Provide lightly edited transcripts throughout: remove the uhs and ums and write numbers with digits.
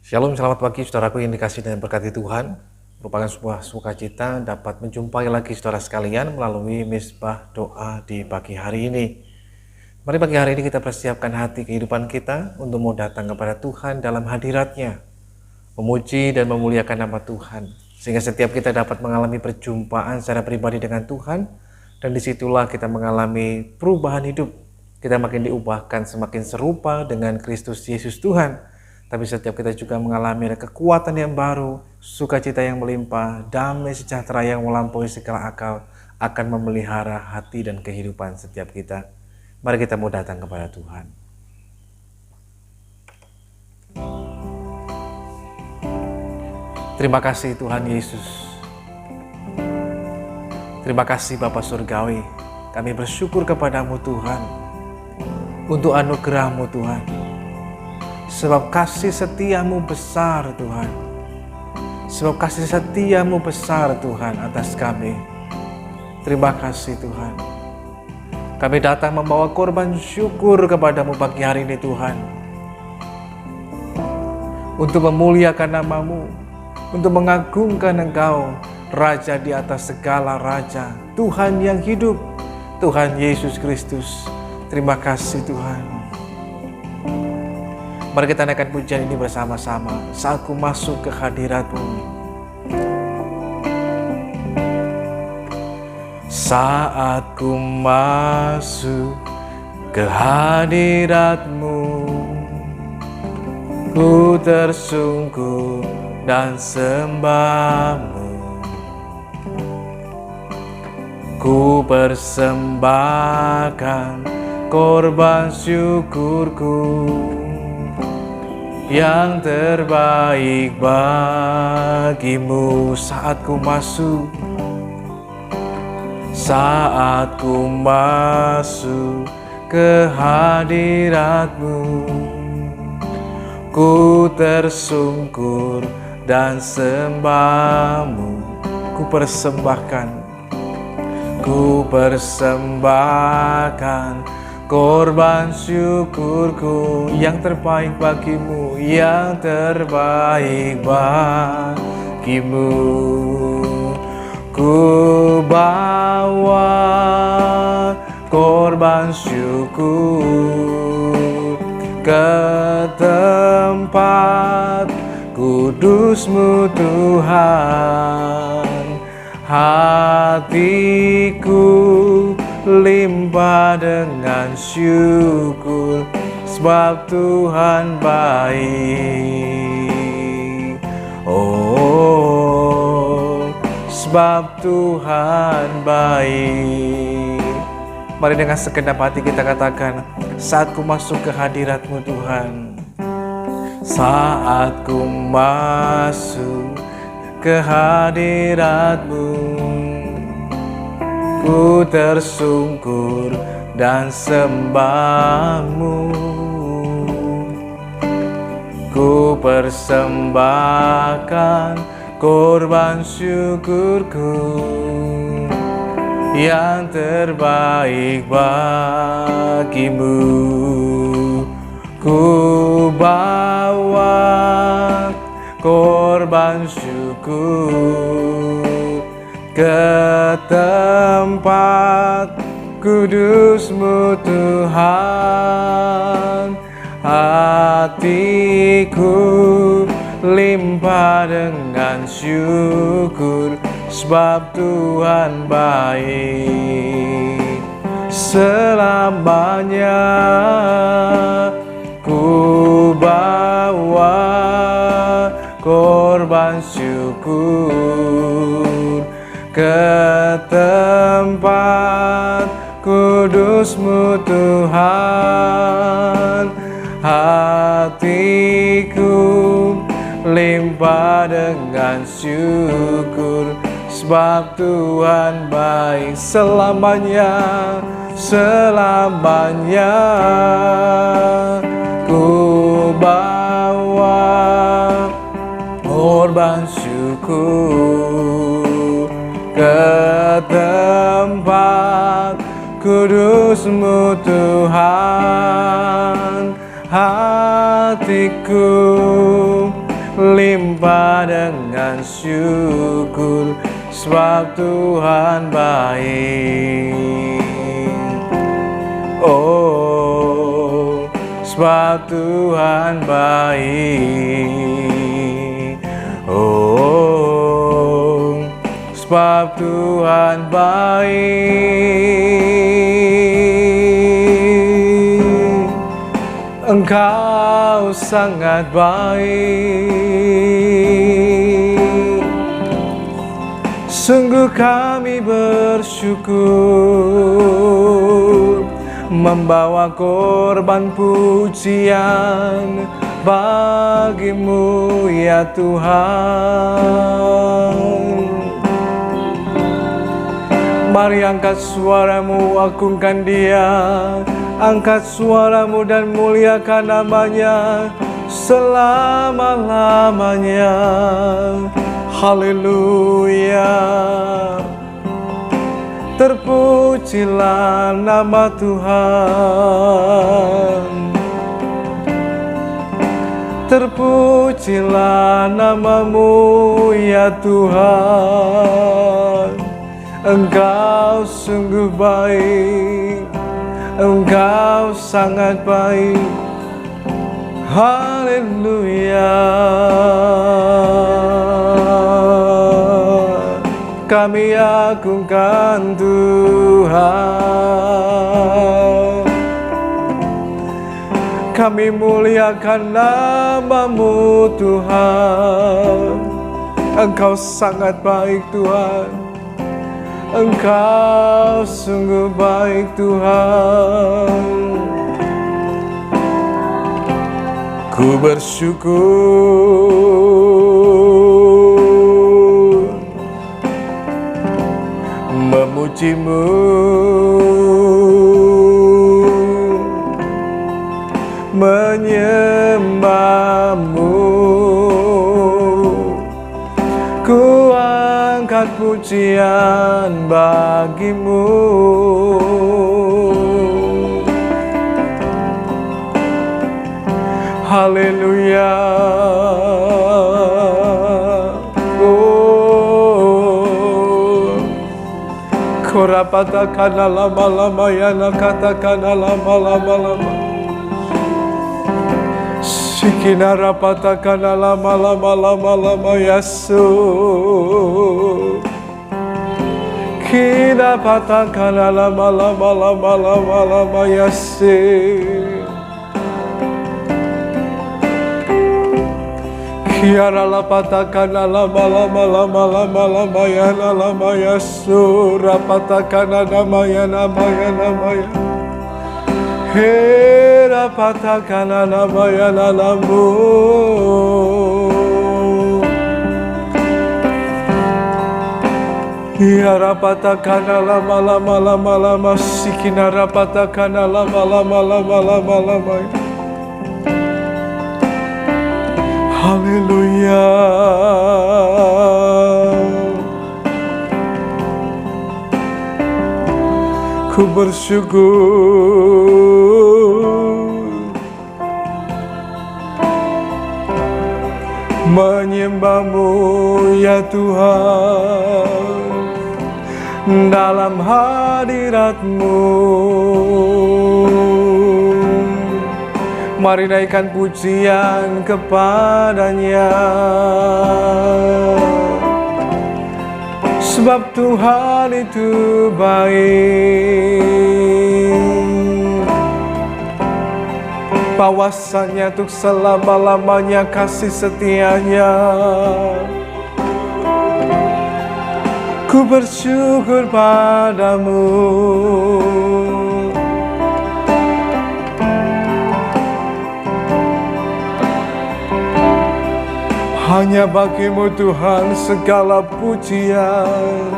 Shalom, selamat pagi saudaraku yang dikasihi dan berkati Tuhan. Merupakan sebuah sukacita dapat menjumpai lagi saudara sekalian melalui misbah doa di pagi hari ini. Mari pagi hari ini kita persiapkan hati kehidupan kita untuk mau datang kepada Tuhan dalam hadirat-Nya, memuji dan memuliakan nama Tuhan, sehingga setiap kita dapat mengalami perjumpaan secara pribadi dengan Tuhan, dan disitulah kita mengalami perubahan hidup. Kita makin diubahkan semakin serupa dengan Kristus Yesus Tuhan. Tapi setiap kita juga mengalami kekuatan yang baru, sukacita yang melimpah, damai sejahtera yang melampaui segala akal akan memelihara hati dan kehidupan setiap kita. Mari kita mau datang kepada Tuhan. Terima kasih Tuhan Yesus. Terima kasih Bapa Surgawi. Kami bersyukur kepadamu Tuhan, untuk anugerah-Mu Tuhan. Sebab kasih setiamu besar Tuhan. Sebab kasih setiamu besar Tuhan atas kami. Terima kasih Tuhan. Kami datang membawa korban syukur kepadamu pagi hari ini Tuhan. Untuk memuliakan nama-Mu. Untuk mengagungkan Engkau, Raja di atas segala Raja. Tuhan yang hidup. Tuhan Yesus Kristus. Terima kasih Tuhan. Mari kita naikkan pujian ini bersama-sama saat ku masuk ke hadirat-Mu. Saat ku masuk ke hadirat-Mu, ku tersungkur dan sembah-Mu. Ku persembahkan korban syukurku yang terbaik bagimu. Saat ku masuk ke hadirat-Mu, ku tersungkur dan sembah-Mu. Ku persembahkan korban syukurku yang terbaik bagimu, yang terbaik bagimu. Ku bawa korban syukur ke tempat kudus-Mu Tuhan. Hatiku limpah dengan syukur, sebab Tuhan baik. Oh, sebab Tuhan baik. Mari dengan segenap hati kita katakan, saat ku masuk ke hadirat-Mu Tuhan. Saat ku masuk ke hadirat-Mu, ku tersungkur dan sembah-Mu. Ku persembahkan korban syukurku yang terbaik bagimu. Ku bawa korban syukur ke tempat kudus-Mu Tuhan. Hatiku limpah dengan syukur, sebab Tuhan baik. Selamanya ku bawa korban syukur ke tempat kudus-Mu Tuhan. Hatiku limpah dengan syukur, sebab Tuhan baik. Selamanya ku bawa korban syukur ke tempat kudus-Mu Tuhan. Hatiku limpah dengan syukur, sebab Tuhan baik. Oh, sebab Tuhan baik. Oh, sebab Tuhan baik. Engkau sangat baik. Sungguh kami bersyukur, membawa korban pujian bagimu ya Tuhan. Mari angkat suaramu, agungkan Dia. Angkat suaramu dan muliakan namanya selama-lamanya. Haleluya. Terpujilah nama Tuhan. Terpujilah namamu ya Tuhan. Engkau sungguh baik, Engkau sangat baik. Haleluya. Kami agungkan Tuhan, kami muliakan namamu Tuhan. Engkau sangat baik Tuhan, Engkau sungguh baik Tuhan. Ku bersyukur, memujimu, menyembahmu. Ku angkat pujian bagimu. Haleluya. Korapatakan lama-lama ya, nakatakan lama-lama. Sikina rapatakan lama-lama Yesu. Kina patakan lama-lama Yesu. Kiara lapatakan lama ya surah patakan nama ya. Hera patakan nama ya namamu. Kiara patakan lama sikinara patakan lama. Haleluya. Ku bersyukur, menyembahmu ya Tuhan, dalam hadirat-Mu. Mari naikkan pujian kepadanya, sebab Tuhan itu baik. Bawasannya untuk selama-lamanya kasih setianya. Ku bersyukur padamu. Hanya bagimu Tuhan segala pujian.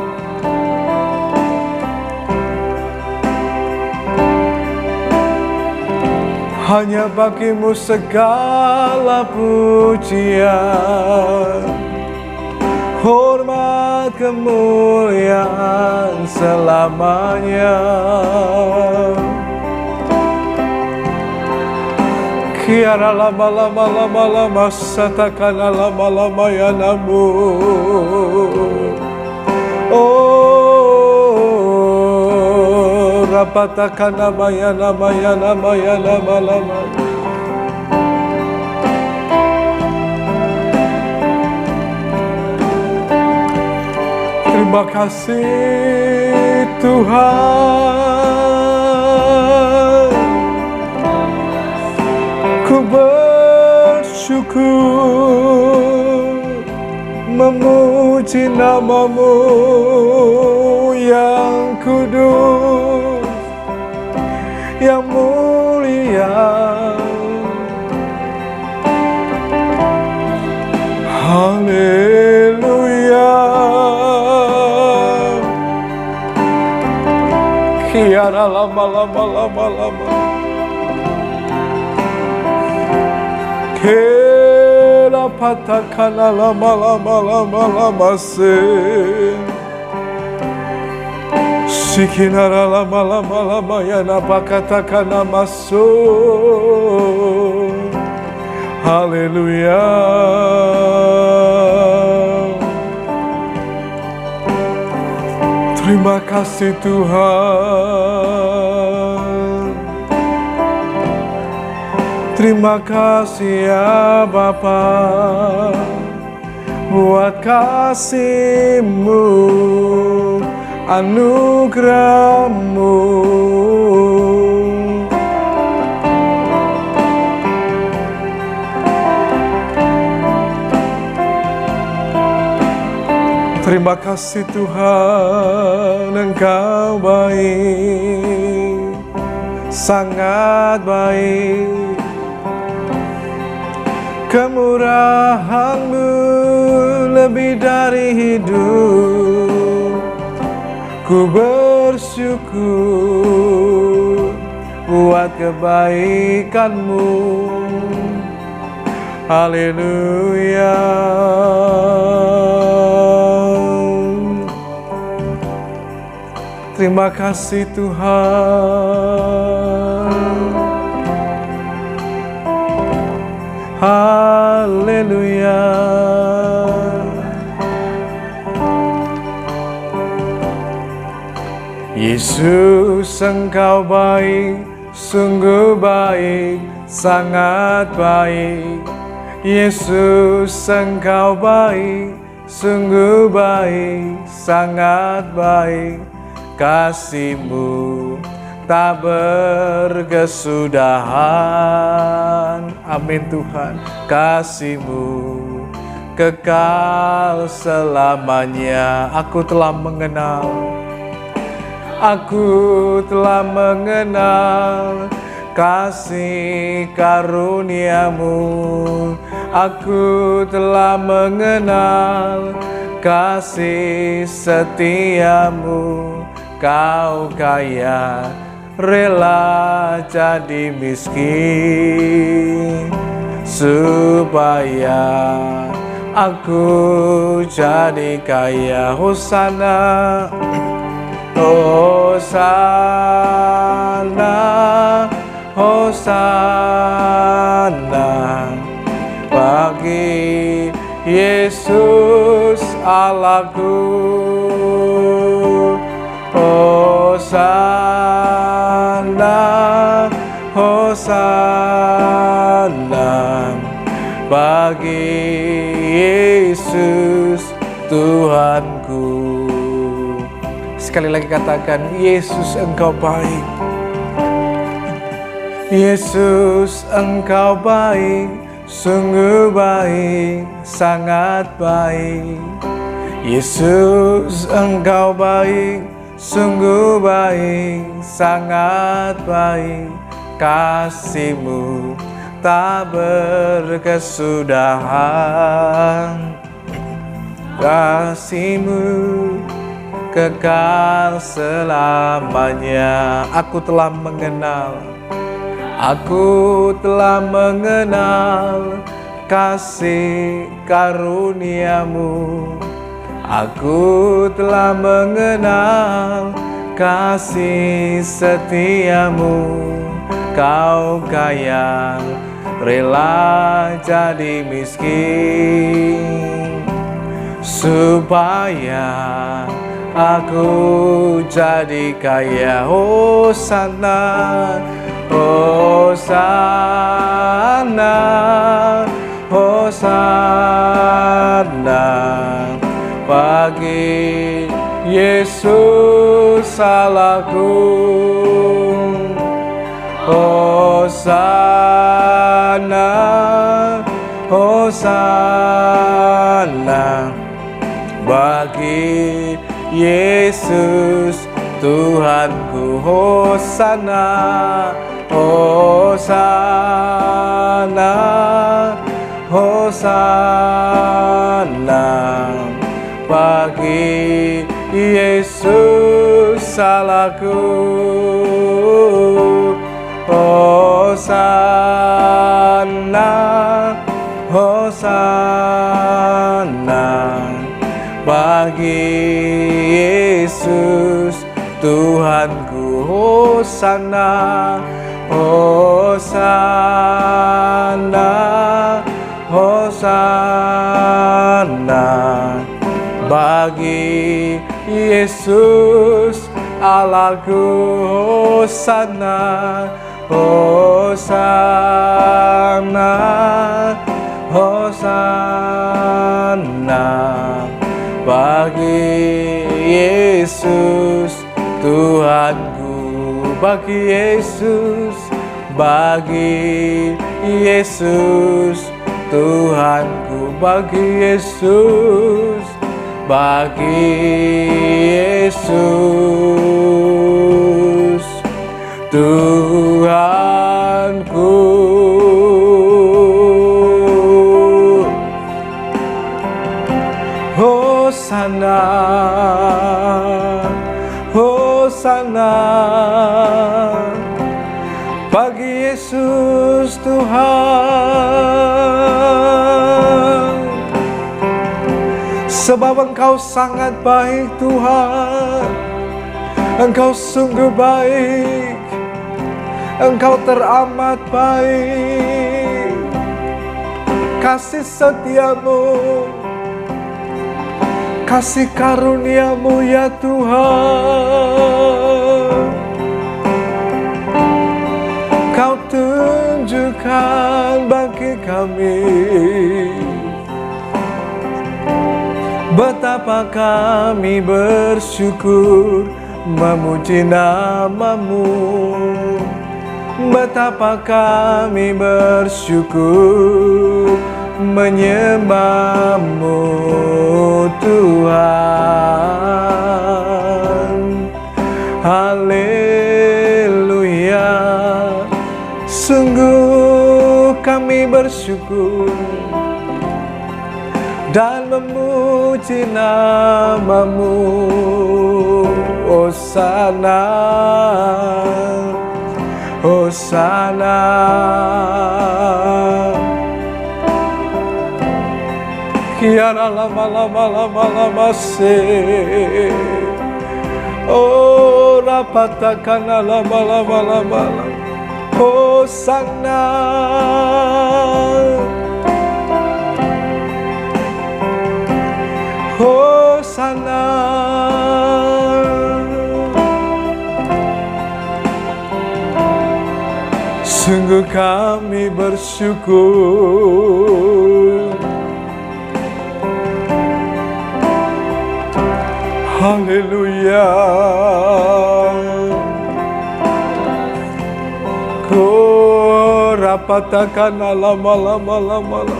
Hanya bagimu segala pujian. Hormat kemuliaan selamanya. Kiara lama lama lama lama satakana lama lama ya namu. Oh rapatakana maya nama ya nama ya nama lama. Terima kasih Tuhan, ku bersyukur memuji nama-Mu yang kudus, yang mulia. Haleluya. Kiara lama lama lama lama. Kera patakana lama lama lama lama se. Sikinara lama lama lama ya napakatakana masuk. Haleluya. Terima kasih Tuhan. Terima kasih ya Bapa, buat kasih-Mu, anugerah-Mu. Terima kasih Tuhan, Engkau baik, sangat baik. Kemurahan-Mu lebih dari hidup. Ku bersyukur buat kebaikan-Mu. Haleluya. Terima kasih Tuhan. Haleluya. Yesus, Engkau baik, sungguh baik, sangat baik. Yesus, Engkau baik, sungguh baik, sangat baik. Kasih-Mu tak berkesudahan. Amin Tuhan. Kasih-Mu kekal selamanya. Aku telah mengenal kasih karunia-Mu. Aku telah mengenal kasih setia-Mu. Kau kaya, rela jadi miskin, supaya aku jadi kaya. Hosana, Hosana, Hosana bagi Yesus Allahku. Hosana, Hosana bagi Yesus Tuhanku. Sekali lagi katakan, Yesus Engkau baik. Yesus Engkau baik, sungguh baik, sangat baik. Yesus Engkau baik, sungguh baik, sangat baik. Kasih-Mu tak berkesudahan. Kasih-Mu kekal selamanya. Aku telah mengenal kasih karunia-Mu. Aku telah mengenal kasih setia-Mu. Kau kaya, rela jadi miskin supaya aku jadi kaya. Hosana, Hosana, Hosana bagi Yesus salahku. Hosana, Hosana bagi Yesus Tuhanku. Hosana, Hosana, Hosana bagi Yesus salahku. Hosana, Hosana bagi Yesus Tuhanku. Hosana, Hosana, Hosana bagi Yesus Allahku. Hosana, Hosana, Hosana bagi Yesus Tuhanku. Bagi Yesus, bagi Yesus Tuhanku. Bagi Yesus, bagi Yesus Tuhanku. Hosana, Hosana bagi Yesus Tuhan. Sebab Engkau sangat baik Tuhan, Engkau sungguh baik, Engkau teramat baik. Kasih setiamu, kasih karuniamu ya Tuhan, Kau tunjukkan bagi kami betapa kami bersyukur memuji nama-Mu. Betapa kami bersyukur menyembah-Mu Tuhan. Haleluya, sungguh kami bersyukur dan memuji nama-Mu. Hosana, Hosana kiara lama lama lama lama se oh rapatakana lama lama lama. Hosana, Hosana sungguh kami bersyukur. Haleluya, ko rapatakan lama lama lama lama.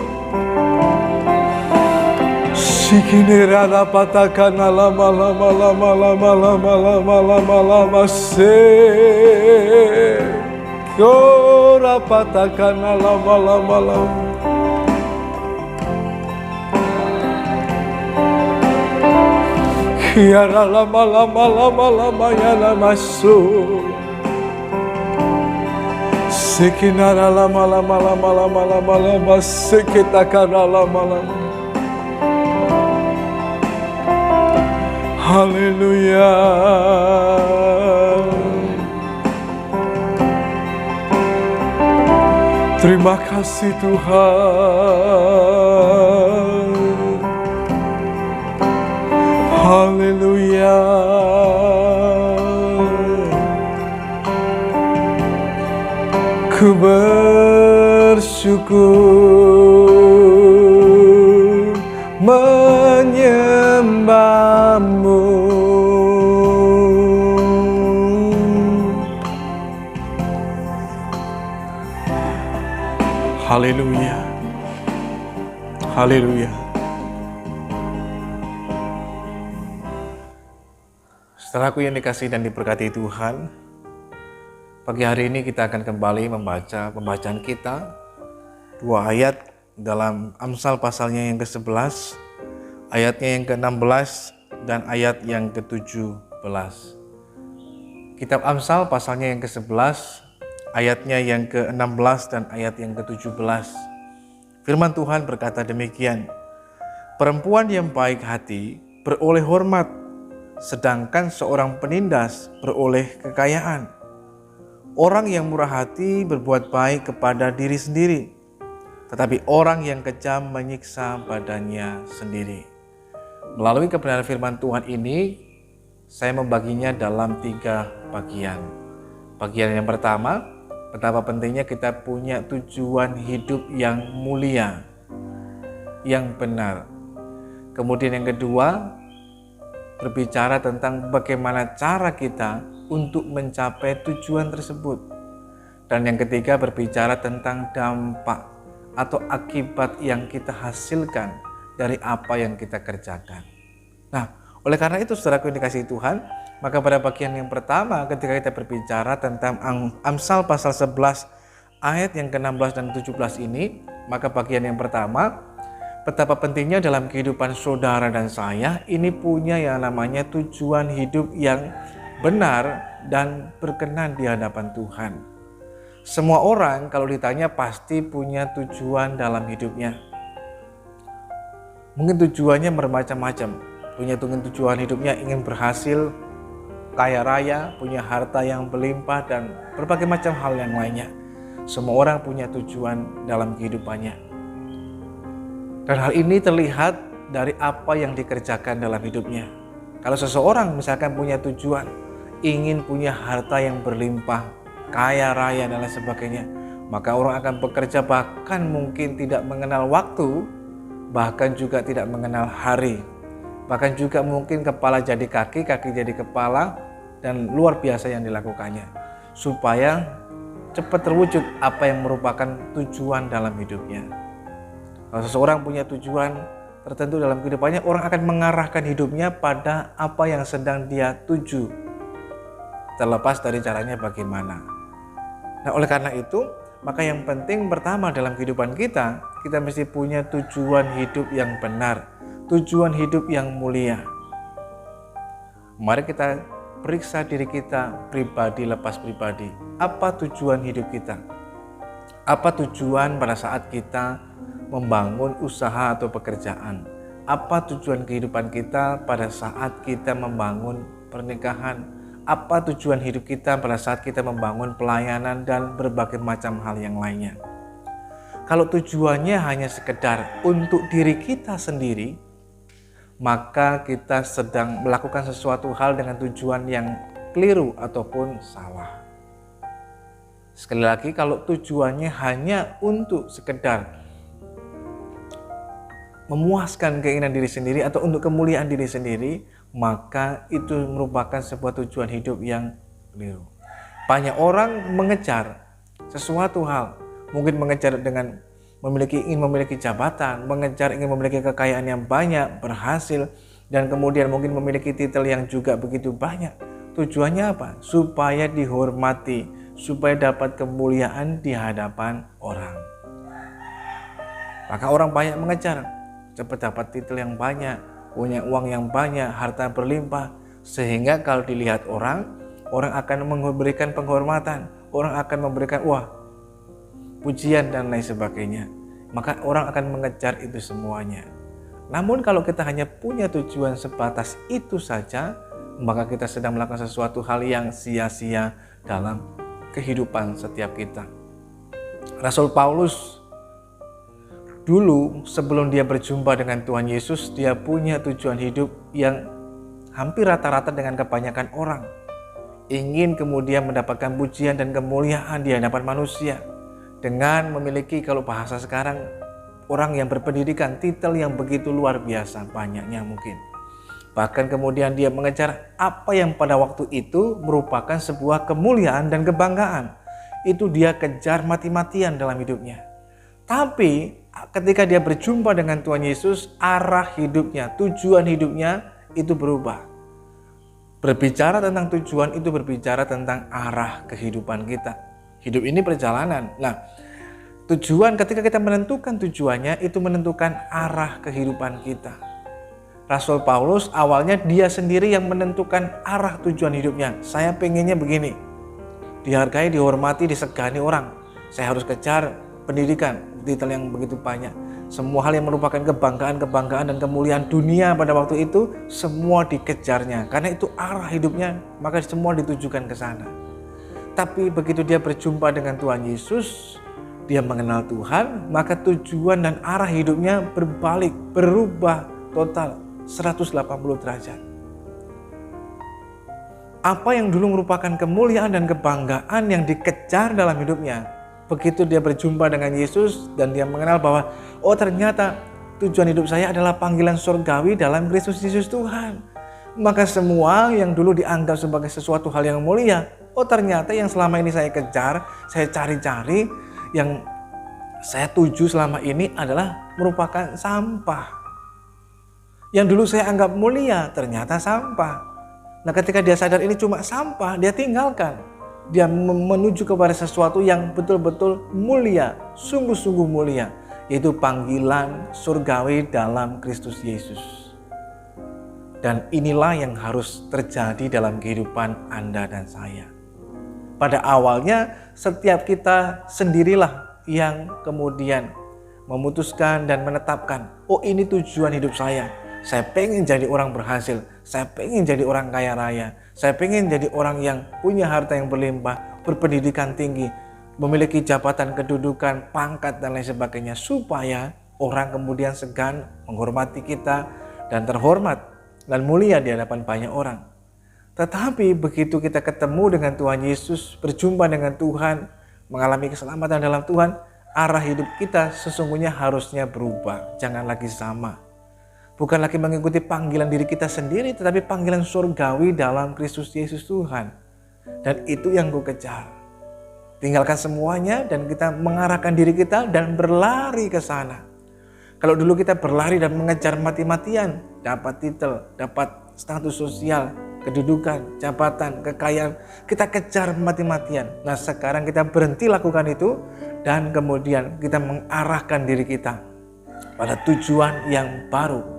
Sikinera rapatakan lama lama lama lama lama lama lama lama se. Ko rapatakan lama lama lama. Kiara lama lama lama lama ya lama so. Sekinara lama lama lama lama lama lama sekitakara lama lama. Haleluya. Terima kasih Tuhan. Haleluya. Ku bersyukur menyembah-Mu. Haleluya. Haleluya. Saudaraku yang dikasihi dan diberkati Tuhan, pagi hari ini kita akan kembali membaca pembacaan kita, 2 ayat dalam Amsal pasalnya yang ke-11, ayatnya yang ke-16, dan ayat yang ke-17. Kitab Amsal pasalnya yang ke-11, ayatnya yang ke-16 dan ayat yang ke-17. Firman Tuhan berkata demikian, perempuan yang baik hati beroleh hormat, sedangkan seorang penindas beroleh kekayaan. Orang yang murah hati berbuat baik kepada diri sendiri, tetapi orang yang kejam menyiksa badannya sendiri. Melalui kebenaran firman Tuhan ini, saya membaginya dalam 3 bagian. Bagian yang pertama, betapa pentingnya kita punya tujuan hidup yang mulia, yang benar. Kemudian yang kedua, berbicara tentang bagaimana cara kita untuk mencapai tujuan tersebut. Dan yang ketiga, berbicara tentang dampak atau akibat yang kita hasilkan dari apa yang kita kerjakan. Nah, oleh karena itu saudaraku yang dikasihi Tuhan, maka pada bagian yang pertama ketika kita berbicara tentang Amsal pasal 11 ayat yang ke-16 dan 17 ini, maka bagian yang pertama, betapa pentingnya dalam kehidupan saudara dan saya ini punya yang namanya tujuan hidup yang benar dan berkenan di hadapan Tuhan. Semua orang kalau ditanya pasti punya tujuan dalam hidupnya. Mungkin tujuannya bermacam-macam. Punya tujuan hidupnya ingin berhasil, kaya raya, punya harta yang berlimpah, dan berbagai macam hal yang lainnya. Semua orang punya tujuan dalam kehidupannya. Dan hal ini terlihat dari apa yang dikerjakan dalam hidupnya. Kalau seseorang misalkan punya tujuan, ingin punya harta yang berlimpah, kaya raya dan lain sebagainya, maka orang akan bekerja bahkan mungkin tidak mengenal waktu, bahkan juga tidak mengenal hari. Bahkan juga mungkin kepala jadi kaki, kaki jadi kepala, dan luar biasa yang dilakukannya. Supaya cepat terwujud apa yang merupakan tujuan dalam hidupnya. Kalau seseorang punya tujuan tertentu dalam kehidupannya, orang akan mengarahkan hidupnya pada apa yang sedang dia tuju, terlepas dari caranya bagaimana. Nah, oleh karena itu, maka yang penting pertama dalam kehidupan kita mesti punya tujuan hidup yang benar, tujuan hidup yang mulia. Mari kita periksa diri kita pribadi lepas pribadi. Apa tujuan hidup kita? Apa tujuan pada saat kita membangun usaha atau pekerjaan? Apa tujuan kehidupan kita pada saat kita membangun pernikahan? Apa tujuan hidup kita pada saat kita membangun pelayanan dan berbagai macam hal yang lainnya? Kalau tujuannya hanya sekedar untuk diri kita sendiri, maka kita sedang melakukan sesuatu hal dengan tujuan yang keliru ataupun salah. Sekali lagi, kalau tujuannya hanya untuk sekedar memuaskan keinginan diri sendiri atau untuk kemuliaan diri sendiri, maka itu merupakan sebuah tujuan hidup yang keliru. Banyak orang mengejar sesuatu hal, mungkin mengejar dengan ingin memiliki jabatan, ingin memiliki kekayaan yang banyak, berhasil, dan kemudian mungkin memiliki titel yang juga begitu banyak. Tujuannya apa? Supaya dihormati, supaya dapat kemuliaan di hadapan orang. Maka orang banyak mengejar cepat dapat titel yang banyak, punya uang yang banyak, harta berlimpah, sehingga kalau dilihat orang akan memberikan penghormatan, orang akan memberikan pujian dan lain sebagainya. Maka orang akan mengejar itu semuanya. Namun kalau kita hanya punya tujuan sebatas itu saja, maka kita sedang melakukan sesuatu hal yang sia-sia dalam kehidupan setiap kita. Rasul Paulus dulu sebelum dia berjumpa dengan Tuhan Yesus, dia punya tujuan hidup yang hampir rata-rata dengan kebanyakan orang. Ingin kemudian mendapatkan pujian dan kemuliaan di hadapan manusia dengan memiliki, kalau bahasa sekarang, orang yang berpendidikan, titel yang begitu luar biasa banyaknya mungkin. Bahkan kemudian dia mengejar apa yang pada waktu itu merupakan sebuah kemuliaan dan kebanggaan. Itu dia kejar mati-matian dalam hidupnya. Tapi ketika dia berjumpa dengan Tuhan Yesus, arah hidupnya, tujuan hidupnya itu berubah. Berbicara tentang tujuan itu berbicara tentang arah kehidupan kita. Hidup ini perjalanan. Nah, tujuan, ketika kita menentukan tujuannya, itu menentukan arah kehidupan kita. Rasul Paulus awalnya dia sendiri yang menentukan arah tujuan hidupnya. Saya pengennya begini, dihargai, dihormati, disegani orang. Saya harus kejar pendidikan, titel yang begitu banyak. Semua hal yang merupakan kebanggaan dan kemuliaan dunia pada waktu itu, semua dikejarnya. Karena itu arah hidupnya, maka semua ditujukan ke sana. Tapi begitu dia berjumpa dengan Tuhan Yesus, dia mengenal Tuhan, maka tujuan dan arah hidupnya berbalik, berubah total 180 derajat. Apa yang dulu merupakan kemuliaan dan kebanggaan yang dikejar dalam hidupnya, begitu dia berjumpa dengan Yesus dan dia mengenal bahwa oh ternyata tujuan hidup saya adalah panggilan surgawi dalam Kristus Yesus Tuhan. Maka semua yang dulu dianggap sebagai sesuatu hal yang mulia, oh ternyata yang selama ini saya kejar, saya cari-cari, yang saya tuju selama ini adalah merupakan sampah. Yang dulu saya anggap mulia, ternyata sampah. Nah ketika dia sadar ini cuma sampah, dia tinggalkan. Dia menuju kepada sesuatu yang betul-betul mulia, sungguh-sungguh mulia, yaitu panggilan surgawi dalam Kristus Yesus. Dan inilah yang harus terjadi dalam kehidupan Anda dan saya. Pada awalnya setiap kita sendirilah yang kemudian memutuskan dan menetapkan, oh ini tujuan hidup saya. Saya pengen jadi orang berhasil, saya pengen jadi orang kaya raya, saya pengen jadi orang yang punya harta yang berlimpah, berpendidikan tinggi, memiliki jabatan, kedudukan, pangkat dan lain sebagainya, supaya orang kemudian segan menghormati kita dan terhormat dan mulia di hadapan banyak orang. Tetapi begitu kita ketemu dengan Tuhan Yesus, berjumpa dengan Tuhan, mengalami keselamatan dalam Tuhan, arah hidup kita sesungguhnya harusnya berubah, jangan lagi sama. Bukan lagi mengikuti panggilan diri kita sendiri, tetapi panggilan surgawi dalam Kristus Yesus Tuhan. Dan itu yang gue kejar. Tinggalkan semuanya dan kita mengarahkan diri kita dan berlari ke sana. Kalau dulu kita berlari dan mengejar mati-matian, dapat titel, dapat status sosial, kedudukan, jabatan, kekayaan, kita kejar mati-matian. Nah sekarang kita berhenti lakukan itu dan kemudian kita mengarahkan diri kita pada tujuan yang baru,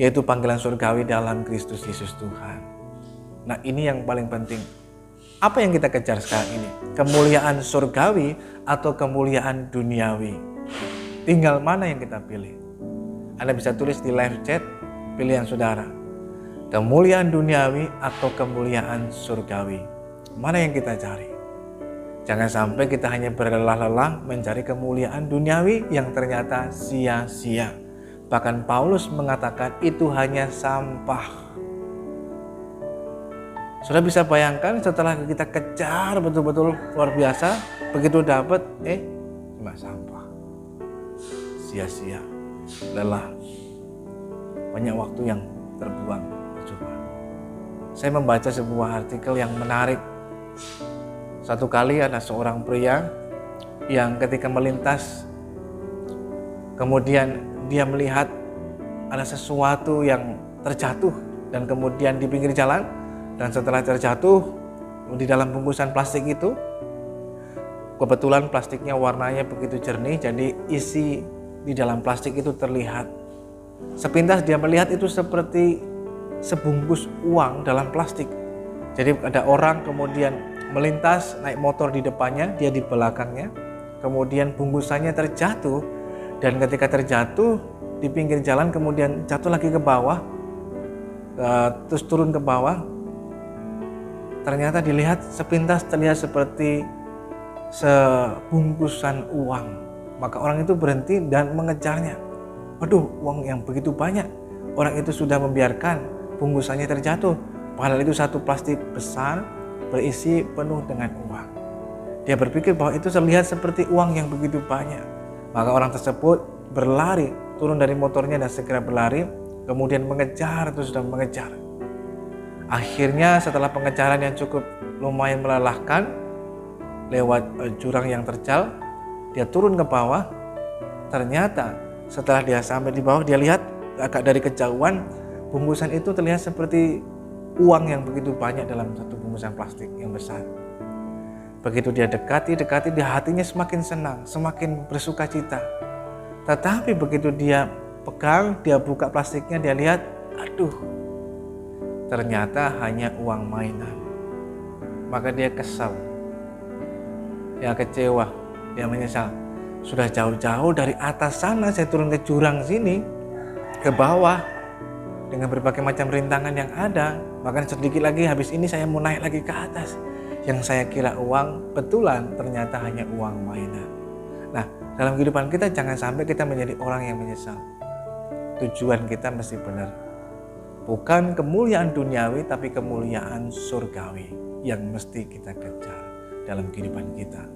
yaitu panggilan surgawi dalam Kristus Yesus Tuhan. Nah ini yang paling penting. Apa yang kita kejar sekarang ini? Kemuliaan surgawi atau kemuliaan duniawi? Tinggal mana yang kita pilih. Anda bisa tulis di live chat pilihan saudara. Kemuliaan duniawi atau kemuliaan surgawi? Mana yang kita cari? Jangan sampai kita hanya berlelah-lelah mencari kemuliaan duniawi yang ternyata sia-sia. Bahkan Paulus mengatakan itu hanya sampah. Sudah bisa bayangkan setelah kita kejar betul-betul luar biasa, begitu dapat, cuma sampah. Sia-sia, lelah. Banyak waktu yang terbuang, percuma. Saya membaca sebuah artikel yang menarik. Satu kali ada seorang pria yang ketika melintas, kemudian dia melihat ada sesuatu yang terjatuh dan kemudian di pinggir jalan, dan setelah terjatuh di dalam bungkusan plastik itu, kebetulan plastiknya warnanya begitu jernih, jadi isi di dalam plastik itu terlihat. Sepintas dia melihat itu seperti sebungkus uang dalam plastik. Jadi ada orang kemudian melintas naik motor di depannya, dia di belakangnya, kemudian bungkusannya terjatuh. Dan ketika terjatuh di pinggir jalan kemudian jatuh lagi ke bawah, terus turun ke bawah, ternyata dilihat sepintas terlihat seperti sebungkusan uang, maka orang itu berhenti dan mengejarnya. Waduh, uang yang begitu banyak. Orang itu sudah membiarkan bungkusannya terjatuh, padahal itu satu plastik besar berisi penuh dengan uang. Dia berpikir bahwa itu terlihat seperti uang yang begitu banyak. Maka orang tersebut berlari, turun dari motornya dan segera berlari, kemudian mengejar, terus sudah mengejar. Akhirnya setelah pengejaran yang cukup lumayan melelahkan, lewat jurang yang terjal, dia turun ke bawah. Ternyata setelah dia sampai di bawah, dia lihat agak dari kejauhan, bungkusan itu terlihat seperti uang yang begitu banyak dalam satu bungkusan plastik yang besar. Begitu dia dekati, dia hatinya semakin senang, semakin bersuka cita. Tetapi begitu dia pegang, dia buka plastiknya, dia lihat, aduh, ternyata hanya uang mainan. Maka dia kesal, dia kecewa, dia menyesal. Sudah jauh-jauh dari atas sana saya turun ke jurang sini, ke bawah, dengan berbagai macam rintangan yang ada. Bahkan sedikit lagi habis ini saya mau naik lagi ke atas. Yang saya kira uang, betulan ternyata hanya uang mainan. Nah, dalam kehidupan kita jangan sampai kita menjadi orang yang menyesal. Tujuan kita mesti benar. Bukan kemuliaan duniawi, tapi kemuliaan surgawi yang mesti kita kejar dalam kehidupan kita.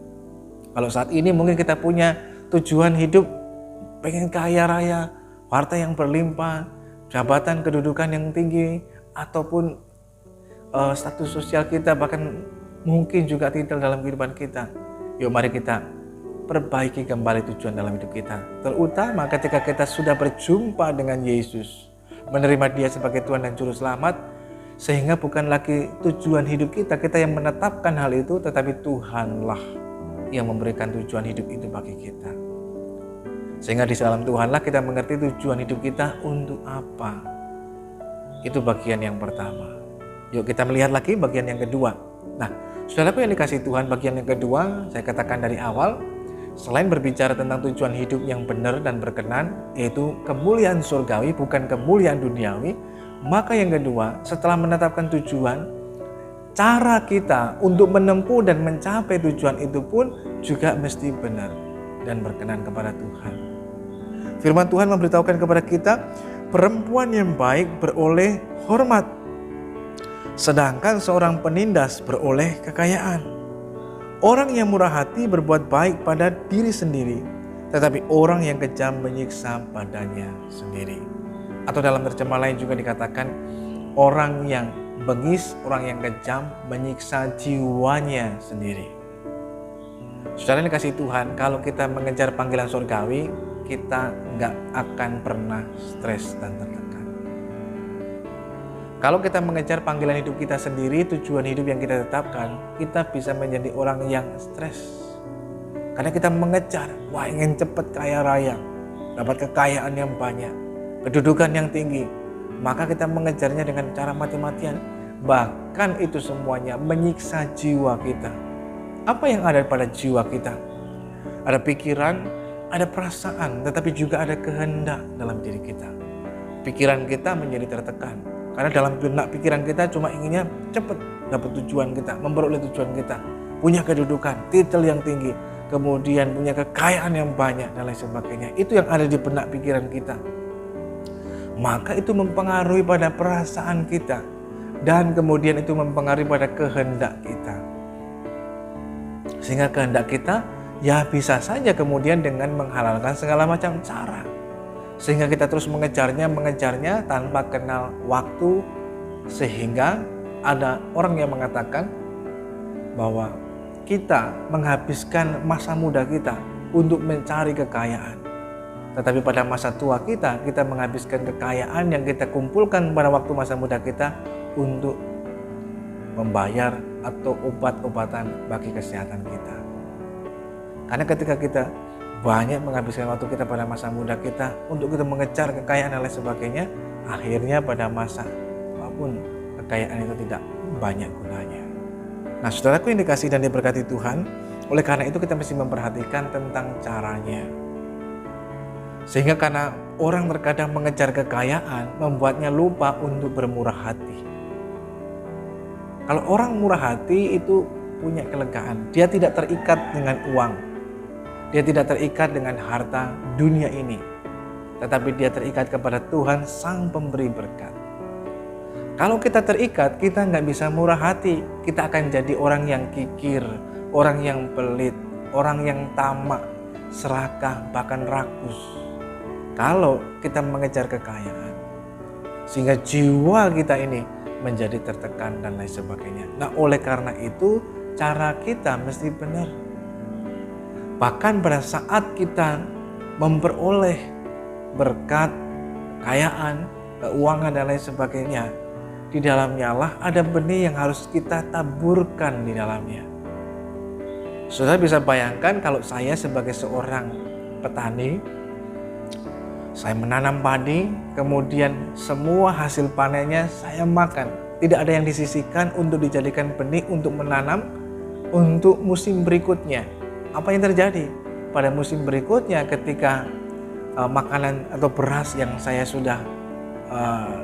Kalau saat ini mungkin kita punya tujuan hidup, pengen kaya raya, harta yang berlimpah, jabatan kedudukan yang tinggi, ataupun status sosial kita, bahkan mungkin juga titel dalam kehidupan kita. Yuk mari kita perbaiki kembali tujuan dalam hidup kita. Terutama ketika kita sudah berjumpa dengan Yesus, menerima Dia sebagai Tuhan dan Juru Selamat, sehingga bukan lagi tujuan hidup kita yang menetapkan hal itu, tetapi Tuhanlah yang memberikan tujuan hidup itu bagi kita. Sehingga di dalam Tuhanlah kita mengerti tujuan hidup kita untuk apa. Itu bagian yang pertama. Yuk kita melihat lagi bagian yang kedua. Nah, saudaraku yang dikasihi Tuhan, bagian yang kedua saya katakan dari awal, selain berbicara tentang tujuan hidup yang benar dan berkenan, yaitu kemuliaan surgawi bukan kemuliaan duniawi, maka yang kedua, setelah menetapkan tujuan, cara kita untuk menempuh dan mencapai tujuan itu pun juga mesti benar dan berkenan kepada Tuhan. Firman Tuhan memberitahukan kepada kita, perempuan yang baik beroleh hormat, sedangkan seorang penindas beroleh kekayaan. Orang yang murah hati berbuat baik pada diri sendiri, tetapi orang yang kejam menyiksa badannya sendiri. Atau dalam terjemah lain juga dikatakan, orang yang bengis, orang yang kejam menyiksa jiwanya sendiri. Saudara yang dikasihi Tuhan, kalau kita mengejar panggilan surgawi, kita nggak akan pernah stres dan tertekan. Kalau kita mengejar panggilan hidup kita sendiri, tujuan hidup yang kita tetapkan, kita bisa menjadi orang yang stres. Karena kita mengejar, ingin cepat kaya raya, dapat kekayaan yang banyak, kedudukan yang tinggi, maka kita mengejarnya dengan cara mati-matian. Bahkan itu semuanya menyiksa jiwa kita. Apa yang ada pada jiwa kita? Ada pikiran, ada perasaan, tetapi juga ada kehendak dalam diri kita. Pikiran kita menjadi tertekan. Karena dalam benak pikiran kita cuma inginnya cepat dapat tujuan kita, memperoleh tujuan kita. Punya kedudukan, titel yang tinggi, kemudian punya kekayaan yang banyak dan lain sebagainya. Itu yang ada di benak pikiran kita. Maka itu mempengaruhi pada perasaan kita. Dan kemudian itu mempengaruhi pada kehendak kita. Sehingga kehendak kita ya bisa saja kemudian dengan menghalalkan segala macam cara. Sehingga kita terus mengejarnya tanpa kenal waktu. Sehingga ada orang yang mengatakan bahwa kita menghabiskan masa muda kita untuk mencari kekayaan. Tetapi pada masa tua kita menghabiskan kekayaan yang kita kumpulkan pada waktu masa muda kita untuk membayar atau obat-obatan bagi kesehatan kita. Karena ketika kita banyak menghabiskan waktu kita pada masa muda kita untuk kita mengejar kekayaan dan lain sebagainya, akhirnya pada masa apapun kekayaan itu tidak banyak gunanya. Nah, saudaraku yang dikasihi dan diberkati Tuhan, oleh karena itu kita mesti memperhatikan tentang caranya. Sehingga karena orang terkadang mengejar kekayaan membuatnya lupa untuk bermurah hati. Kalau orang murah hati itu punya kelegaan. Dia tidak terikat dengan uang. Dia tidak terikat dengan harta dunia ini. Tetapi dia terikat kepada Tuhan Sang Pemberi berkat. Kalau kita terikat, kita nggak bisa murah hati. Kita akan jadi orang yang kikir, orang yang pelit, orang yang tamak, serakah, bahkan rakus. Kalau kita mengejar kekayaan, sehingga jiwa kita ini menjadi tertekan dan lain sebagainya. Nah, oleh karena itu cara kita mesti benar. Bahkan pada saat kita memperoleh berkat, kekayaan, keuangan dan lain sebagainya, di dalamnya lah ada benih yang harus kita taburkan di dalamnya. Saudara bisa bayangkan kalau saya sebagai seorang petani, saya menanam padi, kemudian semua hasil panennya saya makan. Tidak ada yang disisihkan untuk dijadikan benih untuk menanam untuk musim berikutnya. Apa yang terjadi? Pada musim berikutnya ketika makanan atau beras yang saya sudah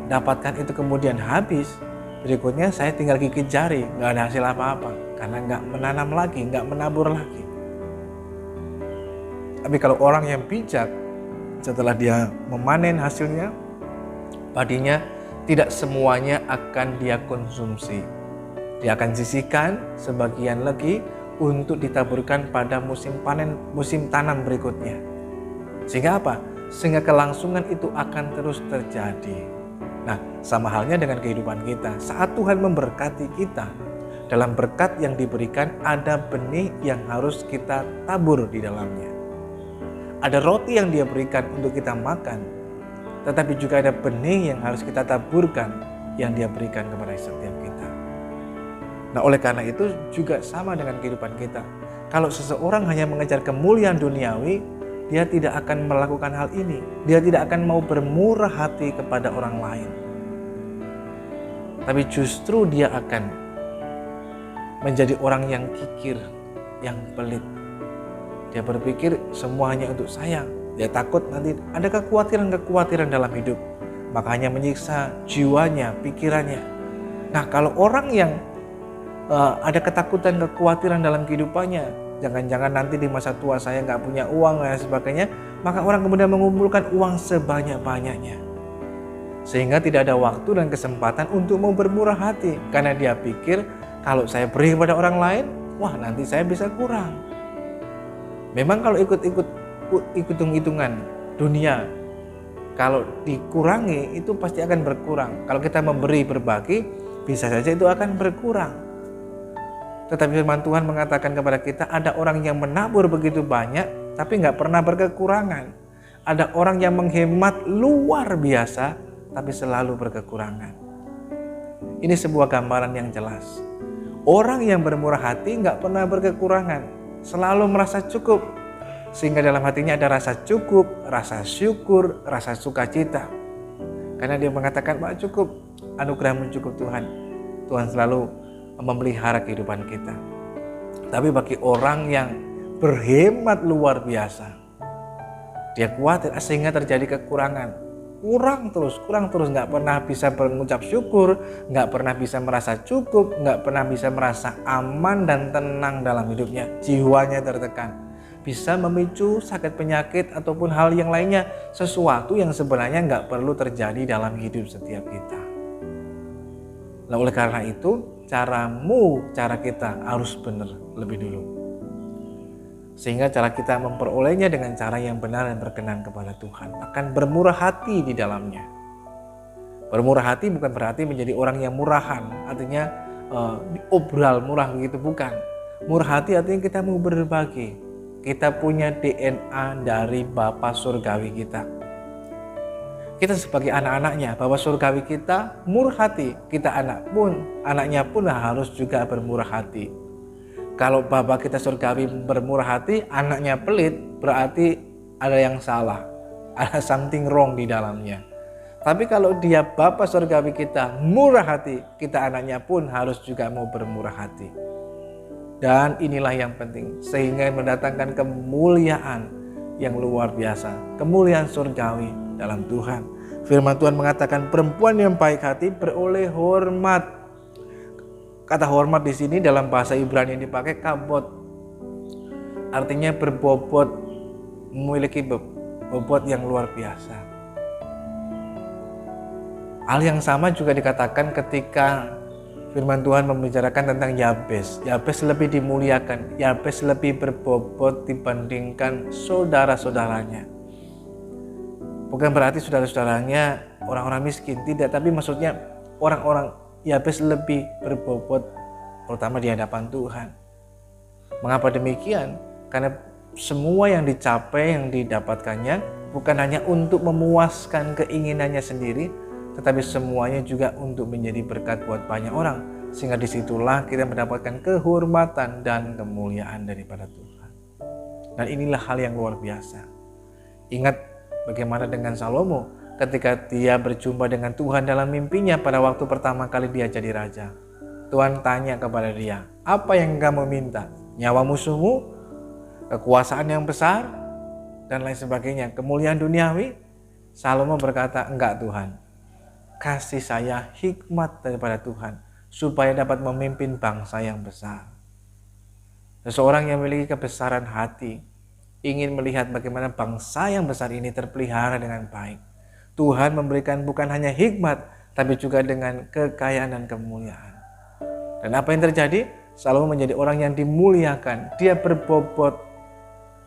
dapatkan itu kemudian habis, berikutnya saya tinggal gigit jari, nggak ada hasil apa-apa karena nggak menanam lagi, nggak menabur lagi. Tapi kalau orang yang bijak, setelah dia memanen hasilnya, padinya tidak semuanya akan dia konsumsi. Dia akan sisihkan sebagian lagi untuk ditaburkan pada musim panen, musim tanam berikutnya. Sehingga apa? Sehingga kelangsungan itu akan terus terjadi. Nah, sama halnya dengan kehidupan kita. Saat Tuhan memberkati kita, dalam berkat yang diberikan ada benih yang harus kita tabur di dalamnya. Ada roti yang dia berikan untuk kita makan, tetapi juga ada benih yang harus kita taburkan yang dia berikan kepada setiap kita. Nah, oleh karena itu juga sama dengan kehidupan kita. Kalau seseorang hanya mengejar kemuliaan duniawi, dia tidak akan melakukan hal ini. Dia tidak akan mau bermurah hati kepada orang lain. Tapi justru dia akan menjadi orang yang kikir, yang pelit. Dia berpikir semuanya untuk saya. Dia takut nanti ada kekhawatiran-kekhawatiran dalam hidup. Makanya menyiksa jiwanya, pikirannya. Nah, kalau orang yang ada ketakutan, kekhawatiran dalam kehidupannya, jangan-jangan nanti di masa tua saya nggak punya uang dan sebagainya, maka orang kemudian mengumpulkan uang sebanyak-banyaknya. Sehingga tidak ada waktu dan kesempatan untuk mau bermurah hati. Karena dia pikir kalau saya beri kepada orang lain, wah nanti saya bisa kurang. Memang kalau ikut hitung-hitungan dunia, kalau dikurangi itu pasti akan berkurang. Kalau kita memberi berbagi, bisa saja itu akan berkurang. Tetapi firman Tuhan mengatakan kepada kita, ada orang yang menabur begitu banyak, tapi nggak pernah berkekurangan. Ada orang yang menghemat luar biasa, tapi selalu berkekurangan. Ini sebuah gambaran yang jelas. Orang yang bermurah hati nggak pernah berkekurangan, selalu merasa cukup. Sehingga dalam hatinya ada rasa cukup, rasa syukur, rasa sukacita. Karena dia mengatakan, Pak cukup, anugerahmu cukup Tuhan. Tuhan selalu memelihara kehidupan kita. Tapi bagi orang yang berhemat luar biasa, dia khawatir sehingga terjadi kekurangan. Kurang terus, nggak pernah bisa mengucap syukur, nggak pernah bisa merasa cukup, nggak pernah bisa merasa aman dan tenang dalam hidupnya. Jiwanya tertekan, bisa memicu sakit penyakit ataupun hal yang lainnya, sesuatu yang sebenarnya nggak perlu terjadi dalam hidup setiap kita. Nah, oleh karena itu, cara kita harus benar lebih dulu. Sehingga cara kita memperolehnya dengan cara yang benar dan berkenan kepada Tuhan. Akan bermurah hati di dalamnya. Bermurah hati bukan berarti menjadi orang yang murahan. Artinya obral murah begitu, bukan. Murah hati artinya kita mau berbagi. Kita punya DNA dari Bapa Surgawi kita. Kita sebagai anak-anaknya, Bapa Surgawi kita murah hati. Kita anaknya pun harus juga bermurah hati. Kalau Bapak kita surgawi bermurah hati, anaknya pelit, berarti ada yang salah. Ada something wrong di dalamnya. Tapi kalau dia Bapak surgawi kita murah hati, kita anaknya pun harus juga mau bermurah hati. Dan inilah yang penting, sehingga mendatangkan kemuliaan yang luar biasa. Kemuliaan surgawi dalam Tuhan. Firman Tuhan mengatakan perempuan yang baik hati beroleh hormat. Kata hormat di sini dalam bahasa Ibrani yang dipakai kabot, artinya berbobot, memiliki bobot yang luar biasa. Hal yang sama juga dikatakan ketika firman Tuhan membicarakan tentang Yabes. Yabes lebih dimuliakan, Yabes lebih berbobot dibandingkan saudara-saudaranya. Bukan berarti saudara-saudaranya orang-orang miskin, tidak, tapi maksudnya orang-orang Yabes lebih berbobot, terutama di hadapan Tuhan. Mengapa demikian? Karena semua yang dicapai, yang didapatkannya bukan hanya untuk memuaskan keinginannya sendiri, tetapi semuanya juga untuk menjadi berkat buat banyak orang. Sehingga disitulah kita mendapatkan kehormatan dan kemuliaan daripada Tuhan. Dan inilah hal yang luar biasa. Ingat bagaimana dengan Salomo ketika dia berjumpa dengan Tuhan dalam mimpinya pada waktu pertama kali dia jadi raja. Tuhan tanya kepada dia, apa yang kamu minta? Nyawa musuhmu? Kekuasaan yang besar? Dan lain sebagainya, kemuliaan duniawi? Salomo berkata, enggak Tuhan. Kasih saya hikmat daripada Tuhan supaya dapat memimpin bangsa yang besar. Seseorang yang memiliki kebesaran hati ingin melihat bagaimana bangsa yang besar ini terpelihara dengan baik. Tuhan memberikan bukan hanya hikmat, tapi juga dengan kekayaan dan kemuliaan. Dan apa yang terjadi? Salomo menjadi orang yang dimuliakan. Dia berbobot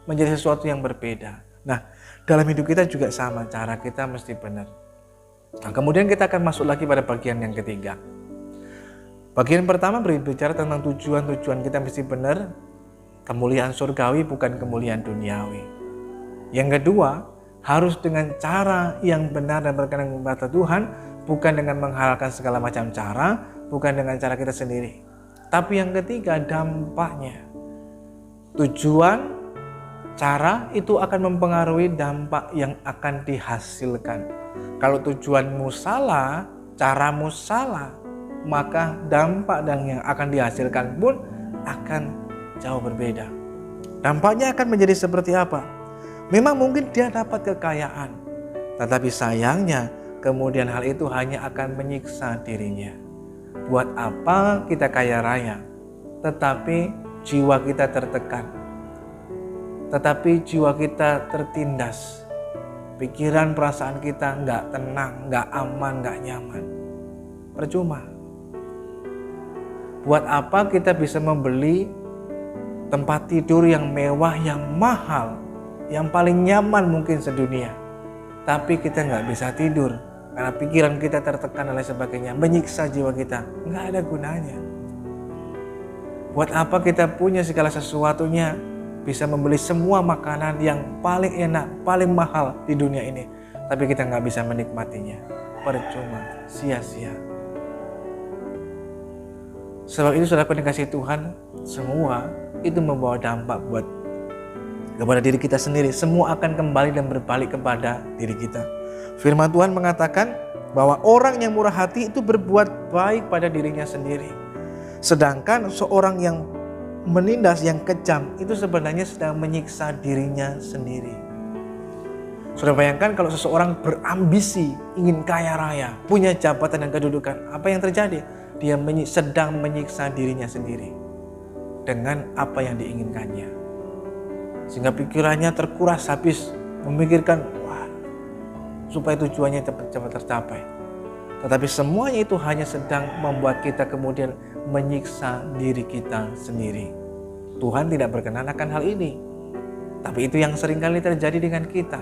menjadi sesuatu yang berbeda. Nah, dalam hidup kita juga sama, cara kita mesti benar. Nah, kemudian kita akan masuk lagi pada bagian yang ketiga. Bagian pertama berbicara tentang tujuan-tujuan kita mesti benar. Kemuliaan surgawi bukan kemuliaan duniawi. Yang kedua, harus dengan cara yang benar dan berkenan kepada Tuhan, bukan dengan menghalalkan segala macam cara, bukan dengan cara kita sendiri. Tapi yang ketiga, dampaknya. Tujuan, cara itu akan mempengaruhi dampak yang akan dihasilkan. Kalau tujuanmu salah, caramu salah, maka dampak dan yang akan dihasilkan pun akan jauh berbeda. Dampaknya akan menjadi seperti apa? Memang mungkin dia dapat kekayaan, tetapi sayangnya kemudian hal itu hanya akan menyiksa dirinya. Buat apa kita kaya raya, tetapi jiwa kita tertekan, tetapi jiwa kita tertindas. Pikiran, perasaan kita nggak tenang, nggak aman, nggak nyaman. Percuma. Buat apa kita bisa membeli tempat tidur yang mewah, yang mahal, yang paling nyaman mungkin sedunia, tapi kita nggak bisa tidur karena pikiran kita tertekan dan lain sebagainya, menyiksa jiwa kita. Nggak ada gunanya. Buat apa kita punya segala sesuatunya, bisa membeli semua makanan yang paling enak, paling mahal di dunia ini, tapi kita nggak bisa menikmatinya. Percuma, sia-sia. Sebab itu saudara dikasih Tuhan, semua itu membawa dampak buat kepada diri kita sendiri. Semua akan kembali dan berbalik kepada diri kita. Firman Tuhan mengatakan bahwa orang yang murah hati itu berbuat baik pada dirinya sendiri. Sedangkan seorang yang menindas, yang kejam, itu sebenarnya sedang menyiksa dirinya sendiri. Sudah bayangkan kalau seseorang berambisi, ingin kaya raya, punya jabatan dan kedudukan, apa yang terjadi? Dia sedang menyiksa dirinya sendiri dengan apa yang diinginkannya. Sehingga pikirannya terkuras habis memikirkan, wah, supaya tujuannya cepat-cepat tercapai. Tetapi semuanya itu hanya sedang membuat kita kemudian menyiksa diri kita sendiri. Tuhan tidak berkenan akan hal ini. Tapi itu yang seringkali terjadi dengan kita.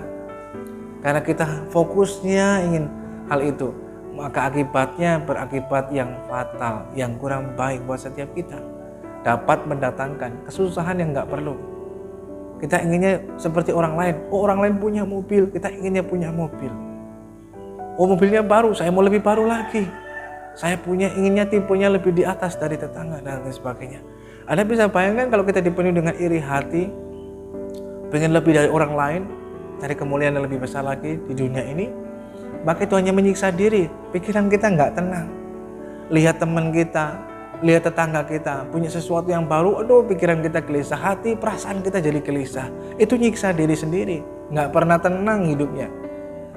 Karena kita fokusnya ingin hal itu, maka akibatnya berakibat yang fatal, yang kurang baik buat setiap kita. Dapat mendatangkan kesusahan yang gak perlu. Kita inginnya seperti orang lain. Oh, orang lain punya mobil, kita inginnya punya mobil. Oh, mobilnya baru, saya mau lebih baru lagi. Saya inginnya tipenya lebih di atas dari tetangga dan lain sebagainya. Anda bisa bayangkan kalau kita dipenuhi dengan iri hati, pengen lebih dari orang lain, cari kemuliaan yang lebih besar lagi di dunia ini, maka itu hanya menyiksa diri. Pikiran kita nggak tenang. Lihat teman kita, lihat tetangga kita punya sesuatu yang baru, aduh pikiran kita gelisah, hati, perasaan kita jadi gelisah. Itu nyiksa diri sendiri, nggak pernah tenang hidupnya.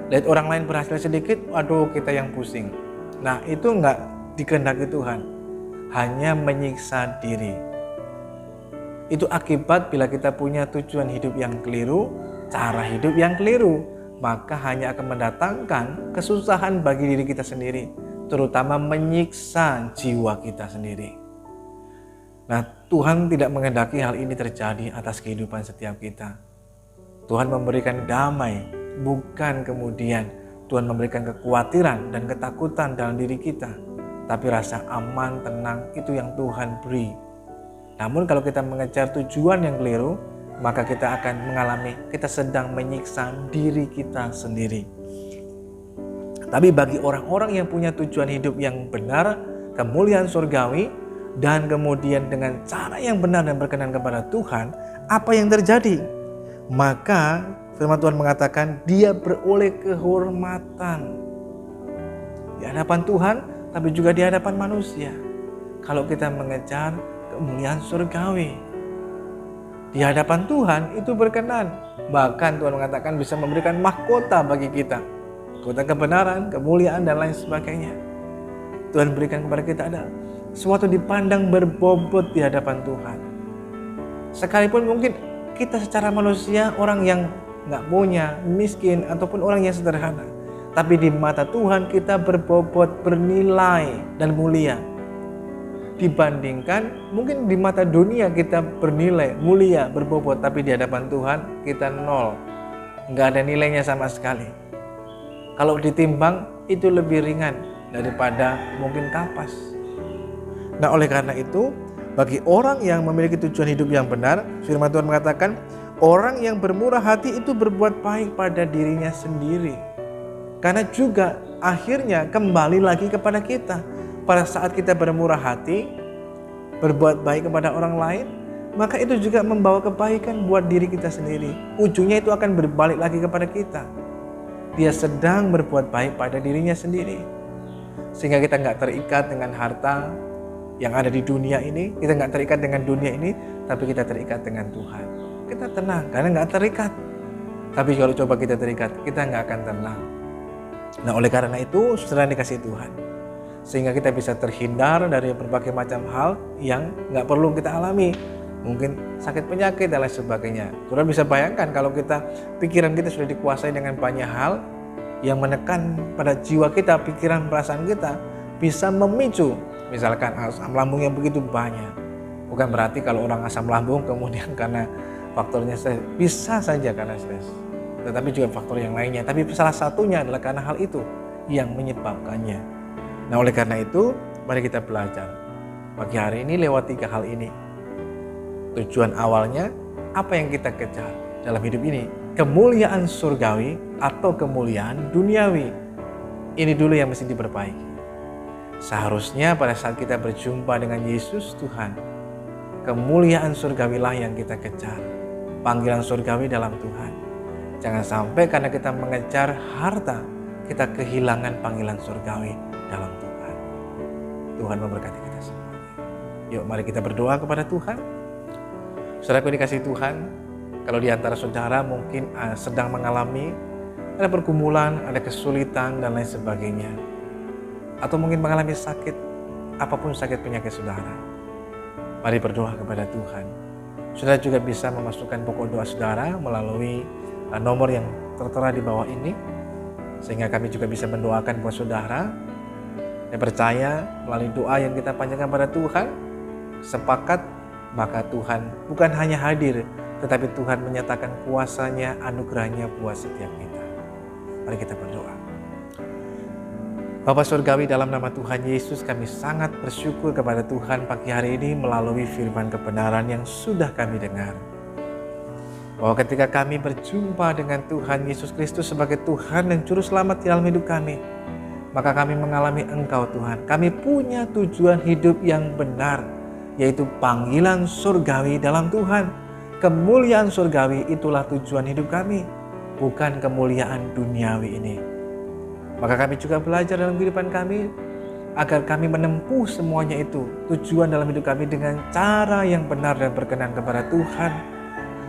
Lihat orang lain berhasil sedikit, aduh kita yang pusing. Nah, itu nggak dikehendaki Tuhan. hanya menyiksa diri. Itu akibat bila kita punya tujuan hidup yang keliru, cara hidup yang keliru, maka hanya akan mendatangkan kesusahan bagi diri kita sendiri, terutama menyiksa jiwa kita sendiri. Nah, Tuhan tidak menghendaki hal ini terjadi atas kehidupan setiap kita. Tuhan memberikan damai, bukan kemudian Tuhan memberikan kekhawatiran dan ketakutan dalam diri kita, tapi rasa aman, tenang itu yang Tuhan beri. Namun kalau kita mengejar tujuan yang keliru, maka kita akan mengalami, kita sedang menyiksa diri kita sendiri. Tapi bagi orang-orang yang punya tujuan hidup yang benar, kemuliaan surgawi, dan kemudian dengan cara yang benar dan berkenan kepada Tuhan, apa yang terjadi? Maka firman Tuhan mengatakan dia beroleh kehormatan di hadapan Tuhan, tapi juga di hadapan manusia. Kalau kita mengejar kemuliaan surgawi di hadapan Tuhan, itu berkenan. Bahkan Tuhan mengatakan bisa memberikan mahkota bagi kita, mahkota kebenaran, kemuliaan, dan lain sebagainya. Tuhan berikan kepada kita ada sesuatu dipandang berbobot di hadapan Tuhan. Sekalipun mungkin kita secara manusia orang yang nggak punya, miskin, ataupun orang yang sederhana, tapi di mata Tuhan kita berbobot, bernilai, dan mulia. Dibandingkan mungkin di mata dunia kita bernilai, mulia, berbobot, tapi di hadapan Tuhan kita nol, nggak ada nilainya sama sekali. Kalau ditimbang itu lebih ringan daripada mungkin kapas. Nah, oleh karena itu, bagi orang yang memiliki tujuan hidup yang benar, firman Tuhan mengatakan orang yang bermurah hati itu berbuat baik pada dirinya sendiri, karena juga akhirnya kembali lagi kepada kita. Pada saat kita bermurah hati, berbuat baik kepada orang lain, maka itu juga membawa kebaikan buat diri kita sendiri. Ujungnya itu akan berbalik lagi kepada kita. Dia sedang berbuat baik pada dirinya sendiri. Sehingga kita nggak terikat dengan harta yang ada di dunia ini, kita nggak terikat dengan dunia ini, tapi kita terikat dengan Tuhan. Kita tenang karena nggak terikat. Tapi kalau coba kita terikat, kita nggak akan tenang. Nah, oleh karena itu, saudara dikasih Tuhan, sehingga kita bisa terhindar dari berbagai macam hal yang nggak perlu kita alami. Mungkin sakit penyakit dan lain sebagainya. Saudara bisa bayangkan kalau pikiran kita sudah dikuasai dengan banyak hal yang menekan pada jiwa kita, pikiran, perasaan kita, bisa memicu misalkan asam lambung yang begitu banyak. Bukan berarti kalau orang asam lambung kemudian karena faktornya stres, bisa saja karena stres, tetapi juga faktor yang lainnya. Tapi salah satunya adalah karena hal itu yang menyebabkannya. Nah, oleh karena itu, mari kita belajar pagi hari ini lewat 3 hal ini. Tujuan awalnya, apa yang kita kejar dalam hidup ini? Kemuliaan surgawi atau kemuliaan duniawi? Ini dulu yang mesti diperbaiki. Seharusnya pada saat kita berjumpa dengan Yesus Tuhan, kemuliaan surgawilah yang kita kejar. Panggilan surgawi dalam Tuhan. Jangan sampai karena kita mengejar harta, kita kehilangan panggilan surgawi dalam Tuhan. Tuhan memberkati kita semuanya. Yuk mari kita berdoa kepada Tuhan. Saudaraku dikasih Tuhan, kalau di antara saudara mungkin sedang mengalami ada pergumulan, ada kesulitan dan lain sebagainya, atau mungkin mengalami sakit, apapun sakit penyakit saudara, mari berdoa kepada Tuhan. Saudara juga bisa memasukkan pokok doa saudara melalui nomor yang tertera di bawah ini, sehingga kami juga bisa mendoakan buat saudara. Saya percaya melalui doa yang kita panjatkan pada Tuhan, sepakat, maka Tuhan bukan hanya hadir, tetapi Tuhan menyatakan kuasanya, anugerahnya buat setiap kita. Mari kita berdoa. Bapa Surgawi, dalam nama Tuhan Yesus, kami sangat bersyukur kepada Tuhan pagi hari ini melalui firman kebenaran yang sudah kami dengar. Bahwa ketika kami berjumpa dengan Tuhan Yesus Kristus sebagai Tuhan dan Juru Selamat dalam hidup kami, maka kami mengalami Engkau Tuhan. Kami punya tujuan hidup yang benar, yaitu panggilan surgawi dalam Tuhan. Kemuliaan surgawi itulah tujuan hidup kami, bukan kemuliaan duniawi ini. Maka kami juga belajar dalam kehidupan kami, agar kami menempuh semuanya itu, tujuan dalam hidup kami dengan cara yang benar dan berkenan kepada Tuhan.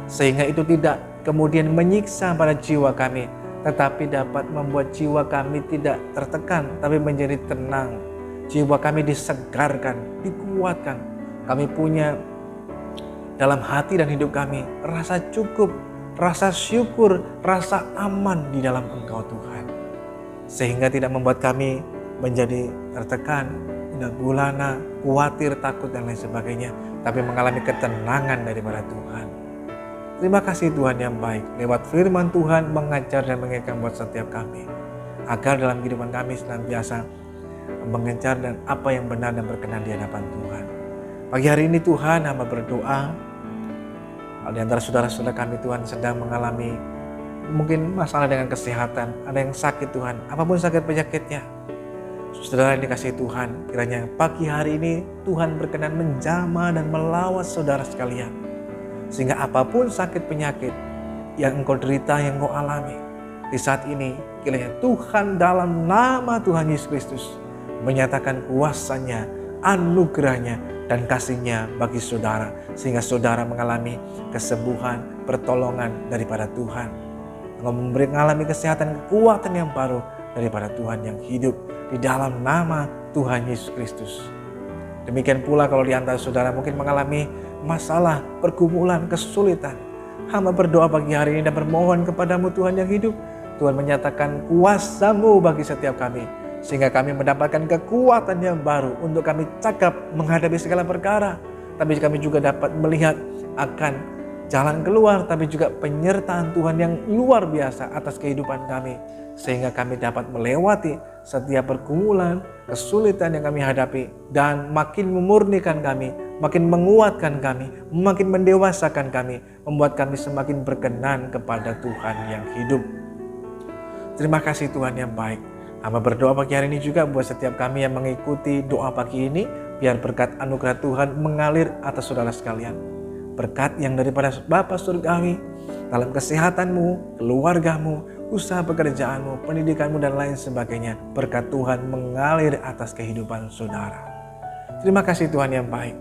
Sehingga itu tidak kemudian menyiksa pada jiwa kami, tetapi dapat membuat jiwa kami tidak tertekan, tapi menjadi tenang. jiwa kami disegarkan, dikuatkan. Kami punya dalam hati dan hidup kami rasa cukup, rasa syukur, rasa aman di dalam Engkau Tuhan. Sehingga tidak membuat kami menjadi tertekan, tidak gulana, khawatir, takut dan lain sebagainya. Tapi mengalami ketenangan daripada Tuhan. Terima kasih Tuhan yang baik. Lewat firman Tuhan mengajar dan mengingatkan buat setiap kami. Agar dalam kehidupan kami senantiasa mengejar dan apa yang benar dan berkenan di hadapan Tuhan. Pagi hari ini Tuhan, hamba berdoa. Di antara saudara-saudara kami Tuhan sedang mengalami mungkin masalah dengan kesehatan. Ada yang sakit Tuhan, apapun sakit penyakitnya. Saudara yang dikasihi Tuhan, kiranya pagi hari ini Tuhan berkenan menjamah dan melawat saudara sekalian. Sehingga apapun sakit penyakit yang engkau derita, yang engkau alami di saat ini, kiranya Tuhan dalam nama Tuhan Yesus Kristus menyatakan kuasanya, anugerahnya, dan kasih-Nya bagi saudara. Sehingga saudara mengalami kesembuhan, pertolongan daripada Tuhan. Engkau mengalami kesehatan, kekuatan yang baru daripada Tuhan yang hidup di dalam nama Tuhan Yesus Kristus. Demikian pula kalau di antara saudara mungkin mengalami masalah, pergumulan, kesulitan. Hamba berdoa pagi hari ini dan bermohon kepadamu Tuhan yang hidup. Tuhan menyatakan kuasa-Mu bagi setiap kami. Sehingga kami mendapatkan kekuatan yang baru untuk kami cakap menghadapi segala perkara. Tapi kami juga dapat melihat akan jalan keluar, tapi juga penyertaan Tuhan yang luar biasa atas kehidupan kami. Sehingga kami dapat melewati setiap pergumulan, kesulitan yang kami hadapi. Dan makin memurnikan kami, makin menguatkan kami, makin mendewasakan kami. Membuat kami semakin berkenan kepada Tuhan yang hidup. Terima kasih Tuhan yang baik. Hamba berdoa pagi hari ini juga buat setiap kami yang mengikuti doa pagi ini. Biar berkat anugerah Tuhan mengalir atas saudara sekalian. Berkat yang daripada Bapa Surgawi dalam kesehatanmu, keluargamu, usaha pekerjaanmu, pendidikanmu dan lain sebagainya. Berkat Tuhan mengalir atas kehidupan saudara. Terima kasih Tuhan yang baik.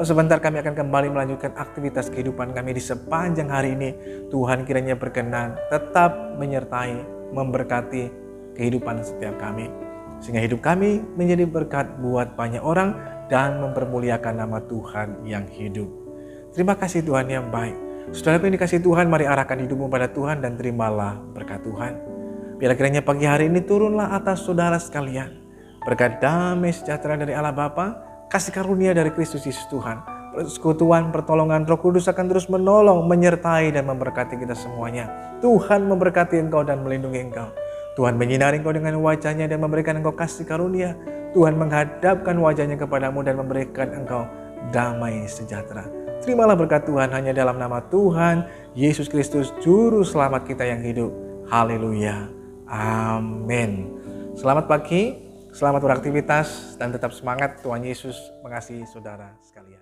Sebentar kami akan kembali melanjutkan aktivitas kehidupan kami di sepanjang hari ini. Tuhan kiranya berkenan tetap menyertai, memberkati kehidupan setiap kami. Sehingga hidup kami menjadi berkat buat banyak orang dan mempermuliakan nama Tuhan yang hidup. Terima kasih Tuhan yang baik. Saudara yang dikasihi Tuhan, mari arahkan hidupmu pada Tuhan dan terimalah berkat Tuhan. Biar kiranya pagi hari ini turunlah atas saudara sekalian berkat damai sejahtera dari Allah Bapa, kasih karunia dari Kristus Yesus Tuhan, persekutuan, pertolongan Roh Kudus akan terus menolong, menyertai dan memberkati kita semuanya. Tuhan memberkati engkau dan melindungi engkau. Tuhan menyinari engkau dengan wajah-Nya dan memberikan engkau kasih karunia. Tuhan menghadapkan wajah-Nya kepadamu dan memberikan engkau damai sejahtera. Terimalah berkat Tuhan hanya dalam nama Tuhan Yesus Kristus, Juru Selamat kita yang hidup. Haleluya. Amin. Selamat pagi, selamat beraktivitas, dan tetap semangat. Tuhan Yesus mengasihi saudara sekalian.